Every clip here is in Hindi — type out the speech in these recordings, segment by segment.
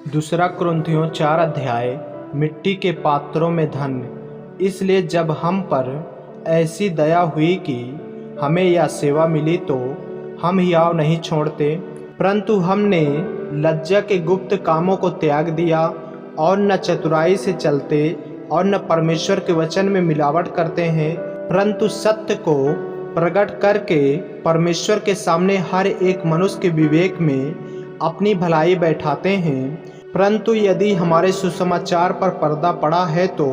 दूसरा कुरिन्थियों 4 अध्याय। मिट्टी के पात्रों में धन। इसलिए जब हम पर ऐसी दया हुई कि हमें यह सेवा मिली तो हम हियाव नहीं छोड़ते, परंतु हमने लज्जा के गुप्त कामों को त्याग दिया और न चतुराई से चलते और न परमेश्वर के वचन में मिलावट करते हैं, परंतु सत्य को प्रकट करके परमेश्वर के सामने हर एक मनुष्य के विवेक में अपनी भलाई बैठाते हैं। परंतु यदि हमारे सुसमाचार पर पर्दा पड़ा है तो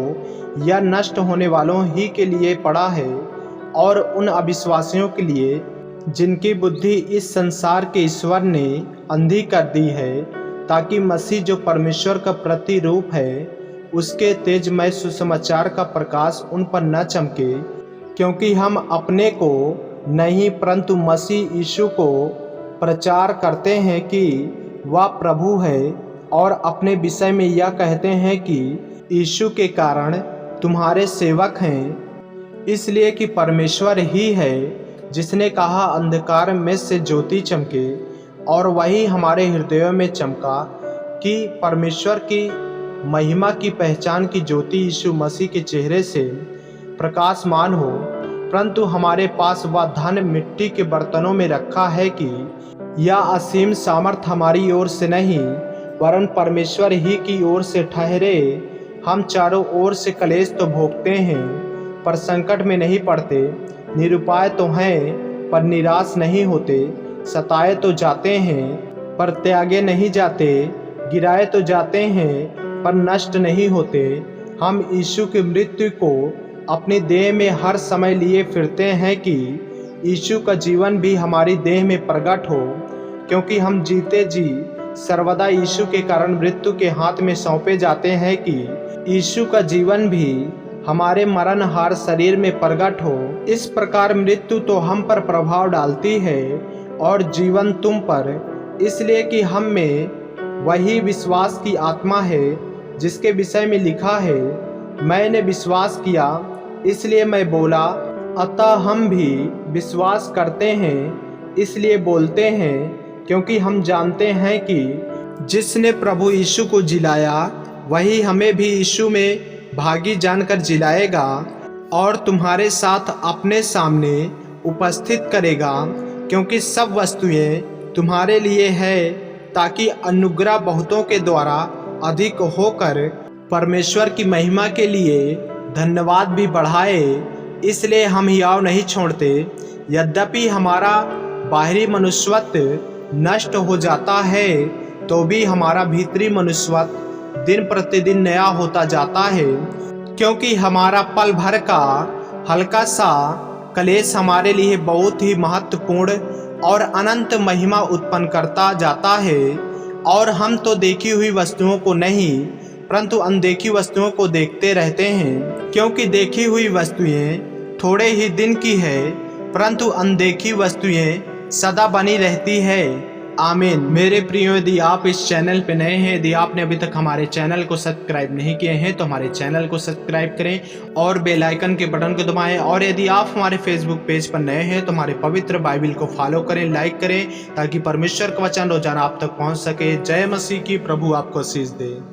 यह नष्ट होने वालों ही के लिए पड़ा है और उन अविश्वासियों के लिए जिनकी बुद्धि इस संसार के ईश्वर ने अंधी कर दी है, ताकि मसीह जो परमेश्वर का प्रतिरूप है उसके तेजमय सुसमाचार का प्रकाश उन पर न चमके। क्योंकि हम अपने को नहीं परंतु मसीह यीशु को प्रचार करते हैं कि वह प्रभु है, और अपने विषय में यह कहते हैं कि यीशु के कारण तुम्हारे सेवक हैं। इसलिए कि परमेश्वर ही है जिसने कहा अंधकार में से ज्योति चमके, और वही हमारे हृदयों में चमका कि परमेश्वर की महिमा की पहचान की ज्योति यीशु मसीह के चेहरे से प्रकाशमान हो। परंतु हमारे पास वह धन मिट्टी के बर्तनों में रखा है कि यह असीम सामर्थ हमारी ओर से नहीं वरन परमेश्वर ही की ओर से ठहरे। हम चारों ओर से क्लेश तो भोगते हैं पर संकट में नहीं पड़ते, निरुपाय तो हैं पर निराश नहीं होते, सताए तो जाते हैं पर त्यागे नहीं जाते, गिराए तो जाते हैं पर नष्ट नहीं होते। हम यीशु की मृत्यु को अपनी देह में हर समय लिए फिरते हैं कि यीशु का जीवन भी हमारी देह में प्रकट हो, क्योंकि हम जीते जी सर्वदा यीशु के कारण मृत्यु के हाथ में सौंपे जाते हैं कि यीशु का जीवन भी हमारे मरणहार शरीर में प्रकट हो। इस प्रकार मृत्यु तो हम पर प्रभाव डालती है और जीवन तुम पर, इसलिए कि हम में वही विश्वास की आत्मा है जिसके विषय में लिखा है, मैंने विश्वास किया इसलिए मैं बोला, अतः हम भी विश्वास करते हैं इसलिए बोलते हैं, क्योंकि हम जानते हैं कि जिसने प्रभु यीशु को जिलाया वही हमें भी यीशु में भागी जानकर जिलाएगा और तुम्हारे साथ अपने सामने उपस्थित करेगा। क्योंकि सब वस्तुएं तुम्हारे लिए है, ताकि अनुग्रह बहुतों के द्वारा अधिक होकर परमेश्वर की महिमा के लिए धन्यवाद भी बढ़ाए। इसलिए हम हियाव नहीं छोड़ते, यद्यपि हमारा बाहरी मनुष्यत्व नष्ट हो जाता है तो भी हमारा भीतरी मनुष्यत्व दिन प्रतिदिन नया होता जाता है। क्योंकि हमारा पल भर का हल्का सा क्लेश हमारे लिए बहुत ही महत्वपूर्ण और अनंत महिमा उत्पन्न करता जाता है। और हम तो देखी हुई वस्तुओं को नहीं परंतु अनदेखी वस्तुओं को देखते रहते हैं, क्योंकि देखी हुई वस्तुएं थोड़े ही दिन की है परंतु अनदेखी वस्तुएं सदा बनी रहती है। आमीन। मेरे प्रियो, यदि आप इस चैनल पे नए हैं, यदि आपने अभी तक हमारे चैनल को सब्सक्राइब नहीं किए हैं तो हमारे चैनल को सब्सक्राइब करें और बेल आइकन के बटन को दबाएं। और यदि आप हमारे फेसबुक पेज पर नए हैं तो हमारे पवित्र बाइबल को फॉलो करें, लाइक करें, ताकि परमेश्वर का वचन रोजाना आप तक पहुंच सके। जय मसीह की। प्रभु आपको आशीष दे।